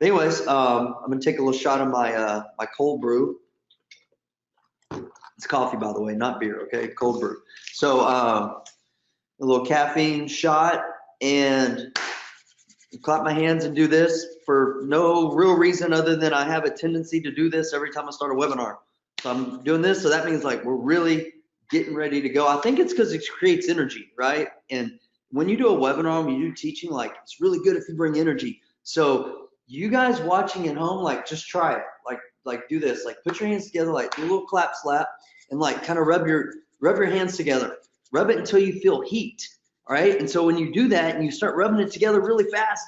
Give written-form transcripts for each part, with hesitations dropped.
Anyways, I'm gonna take a little shot of my my cold brew. It's coffee, by the way, not beer. Okay, cold brew. So a little caffeine shot, and clap my hands and do this for no real reason other than I have a tendency to do this every time I start a webinar. So I'm doing this, so that means like we're really getting ready to go. I think it's because it creates energy, right? And when you do a webinar, when you do teaching, like it's really good if you bring energy. So you guys watching at home, like just try it. Like do this. Like put your hands together, like do a little clap slap, and like kind of rub your hands together. Rub it until you feel heat. All right. And so when you do that and you start rubbing it together really fast,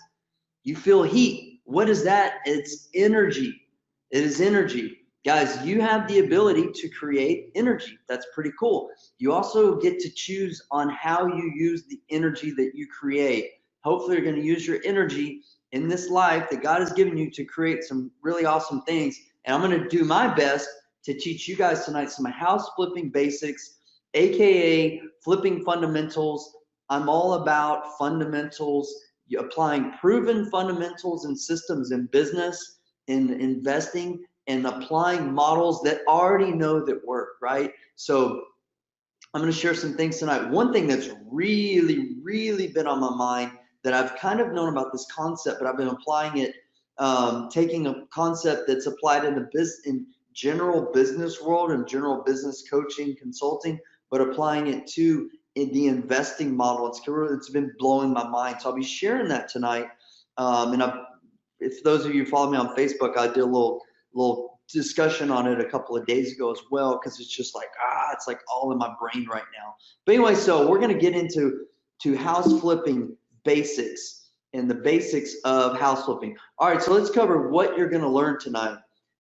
you feel heat. What is that? It's energy. It is energy. Guys, you have the ability to create energy. That's pretty cool. You also get to choose on how you use the energy that you create. Hopefully you're going to use your energy in this life that God has given you to create some really awesome things. And I'm going to do my best to teach you guys tonight some house flipping basics, AKA flipping fundamentals. I'm all about fundamentals, applying proven fundamentals and systems in business, in investing, and applying models that already know that work, right? So I'm going to share some things tonight. One thing that's really been on my mind that I've kind of known about this concept, but I've been applying it, taking a concept that's applied in in general business world and general business coaching, consulting, but applying it to in the investing model. It's been blowing my mind. So I'll be sharing that tonight. If those of you who follow me on Facebook, I did a little discussion on it a couple of days ago as well, because it's just like, it's like all in my brain right now. But anyway, so we're going to get into house flipping basics and the basics of house flipping. All right, so let's cover what you're going to learn tonight.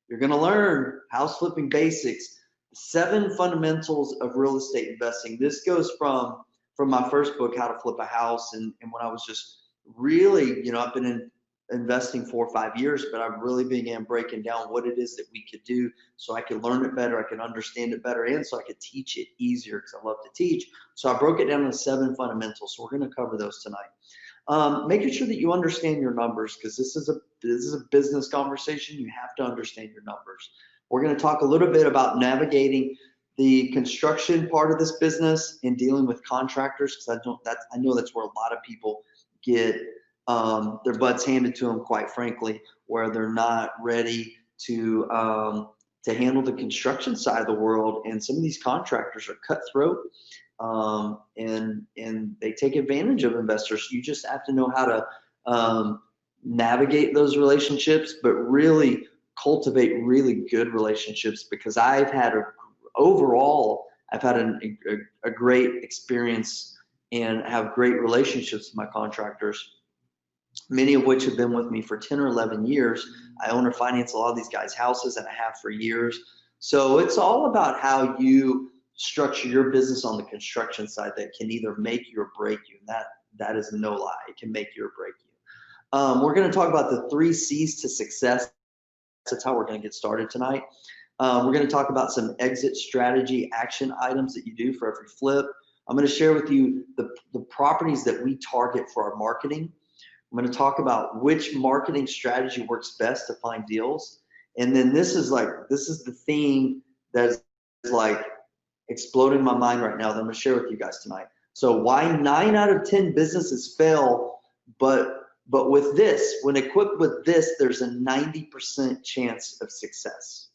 You're going to learn house flipping basics, 7 fundamentals of real estate investing. This goes from my first book, How to Flip a House, and when I was just really, I've been investing 4 or 5 years, but I really began breaking down what it is that we could do so I could learn it better, I could understand it better, and so I could teach it easier, because I love to teach. So I broke it down into 7 fundamentals. So we're going to cover those tonight. Making sure that you understand your numbers, because this is a business conversation. You have to understand your numbers. We're going to talk a little bit about navigating the construction part of this business and dealing with contractors, because I know that's where a lot of people get their butts handed to them, quite frankly, where they're not ready to handle the construction side of the world. And some of these contractors are cutthroat, and they take advantage of investors. You just have to know how to navigate those relationships, but really cultivate really good relationships, because I've had a great experience and have great relationships with my contractors, many of which have been with me for 10 or 11 years. I own or finance a lot of these guys' houses, and I have for years. So it's all about how you structure your business on the construction side that can either make you or break you. And that is no lie. It can make you or break you. We're going to talk about the 3 C's to success. That's how we're going to get started tonight. We're going to talk about some exit strategy action items that you do for every flip. I'm going to share with you the properties that we target for our marketing. I'm going to talk about which marketing strategy works best to find deals. And then this is the theme that's like exploding my mind right now that I'm going to share with you guys tonight. So why 9 out of 10 businesses fail, but with this, when equipped with this, there's a 90% chance of success.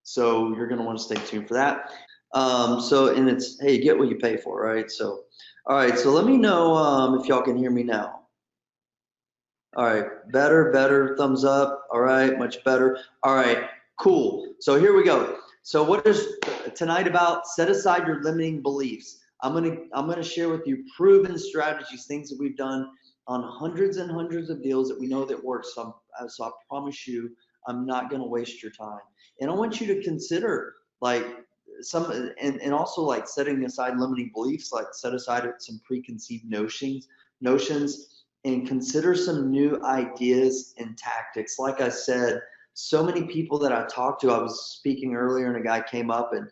So you're going to want to stay tuned for that. And it's, hey, you get what you pay for, right? So, all right, so let me know if y'all can hear me now. All right, better, thumbs up. All right, much better. All right, cool. So here we go. So what is tonight about? Set aside your limiting beliefs. I'm gonna share with you proven strategies, things that we've done on hundreds and hundreds of deals that we know that work. So I promise you, I'm not gonna waste your time. And I want you to consider like and also like setting aside limiting beliefs, like set aside some preconceived notions, and consider some new ideas and tactics. Like I said, so many people that I talked to, I was speaking earlier and a guy came up and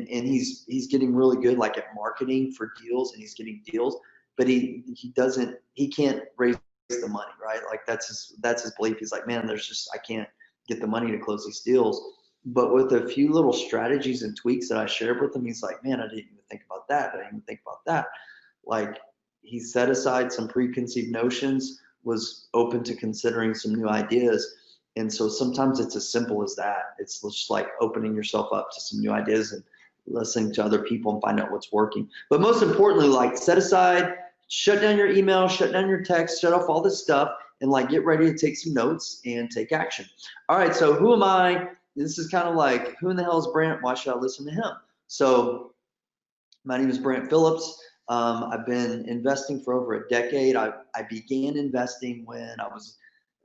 he's getting really good like at marketing for deals, and he's getting deals, but he can't raise the money, right? Like that's his belief. He's like, man, I can't get the money to close these deals. But with a few little strategies and tweaks that I shared with him, he's like, man, I didn't even think about that. I didn't even think about that. Like, he set aside some preconceived notions, was open to considering some new ideas. And so sometimes it's as simple as that. It's just like opening yourself up to some new ideas and listening to other people and find out what's working. But most importantly, like, set aside, shut down your email, shut down your text, shut off all this stuff, and like get ready to take some notes and take action. All right, so who am I? This is kind of like, who in the hell is Brant? Why should I listen to him? So my name is Brant Phillips. I've been investing for over a decade. I began investing when I was,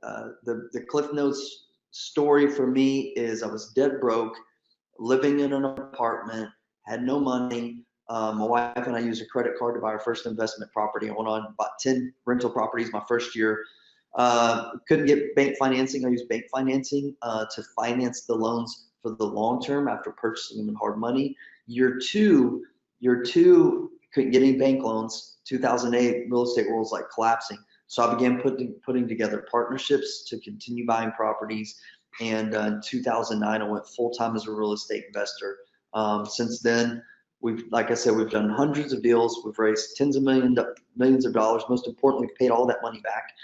the Cliff Notes story for me is I was dead broke, living in an apartment, had no money. My wife and I used a credit card to buy our first investment property. I went on about 10 rental properties my first year. Couldn't get bank financing. I used bank financing to finance the loans for the long term after purchasing them in hard money. Year two, couldn't get any bank loans. 2008, real estate world was like collapsing. So I began putting together partnerships to continue buying properties. And in 2009, I went full-time as a real estate investor. Since then, like I said, we've done hundreds of deals. We've raised tens of millions of dollars. Most importantly, we've paid all that money back.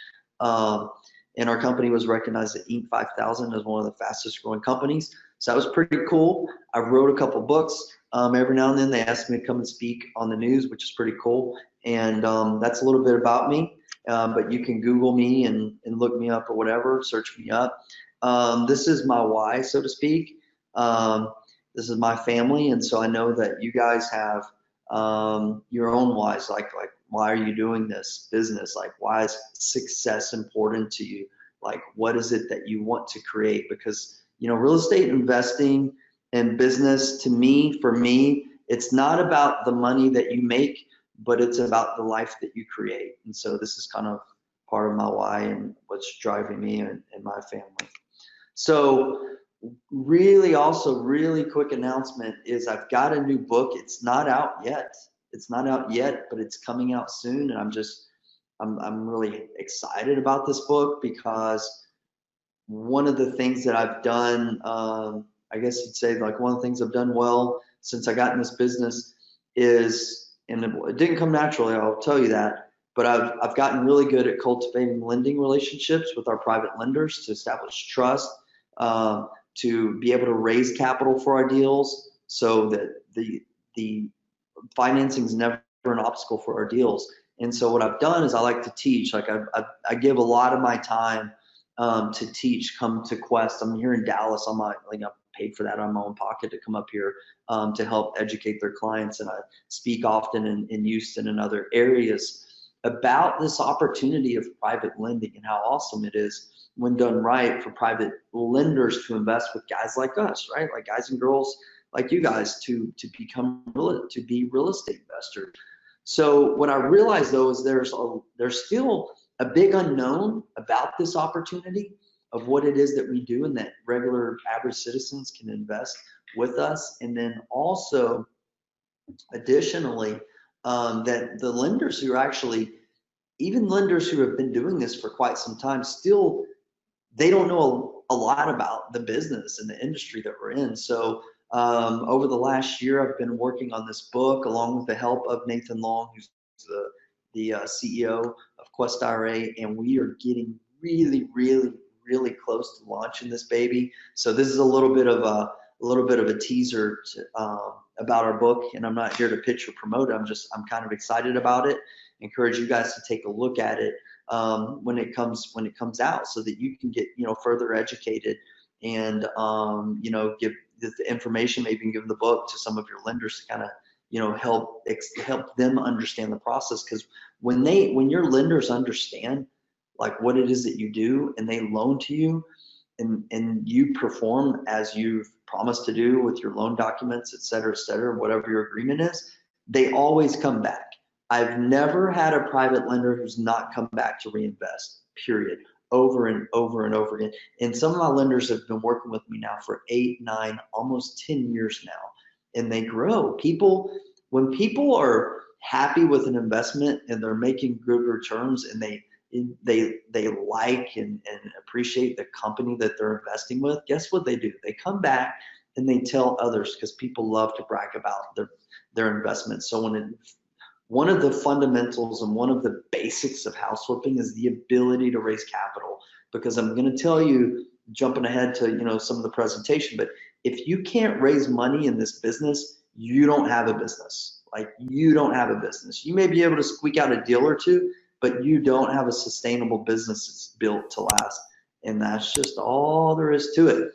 And our company was recognized at Inc. 5000 as one of the fastest growing companies. So that was pretty cool. I wrote a couple books. Every now and then they ask me to come and speak on the news, which is pretty cool. And that's a little bit about me. But you can Google me and look me up or whatever, search me up. This is my why, so to speak. This is my family. And so I know that you guys have your own whys, like why are you doing this business? Like, why is success important to you? Like, what is it that you want to create? Because, you know, real estate investing and business, for me, it's not about the money that you make, but it's about the life that you create. And so this is kind of part of my why and what's driving me and my family. So really quick announcement is I've got a new book. It's not out yet. But it's coming out soon. And I'm really excited about this book because one of the things that I've done, I guess you'd say, like, one of the things I've done well since I got in this business is, and it didn't come naturally, I'll tell you that, but I've gotten really good at cultivating lending relationships with our private lenders to establish trust, to be able to raise capital for our deals so that the financing is never an obstacle for our deals. And so what I've done is I like to teach. Like I give a lot of my time to teach. Come to Quest. I'm here in Dallas. I'm paid for that out of my own pocket to come up here to help educate their clients. And I speak often in Houston and other areas about this opportunity of private lending and how awesome it is when done right for private lenders to invest with guys like us, right? Like guys and girls like you guys to be real estate investors. So what I realized though is there's still a big unknown about this opportunity of what it is that we do and that regular average citizens can invest with us. And then also additionally, that the lenders who are actually, even lenders who have been doing this for quite some time, still, they don't know a lot about the business and the industry that we're in. So over the last year, I've been working on this book along with the help of Nathan Long, who's the CEO of Quest IRA, and we are getting really close to launching this baby. So this is a little bit of a teaser about our book, and I'm not here to pitch or promote it. I'm kind of excited about it. Encourage you guys to take a look at it when it comes out, so that you can get further educated and give the information, maybe give the book to some of your lenders to kind of help them understand the process. Because when your lenders understand like what it is that you do and they loan to you and you perform as you've promised to do with your loan documents, et cetera, whatever your agreement is, they always come back. I've never had a private lender who's not come back to reinvest, period, over and over and over again. And some of my lenders have been working with me now for 8, 9, almost 10 years now, and they grow. When people are happy with an investment and they're making good returns and they like and appreciate the company that they're investing with, guess what they do? They come back and they tell others, because people love to brag about their investments. So one of the fundamentals and one of the basics of house flipping is the ability to raise capital. Because I'm going to tell you, jumping ahead to some of the presentation, but if you can't raise money in this business, you don't have a business. Like, you don't have a business. You may be able to squeak out a deal or two, but you don't have a sustainable business that's built to last. And that's just all there is to it.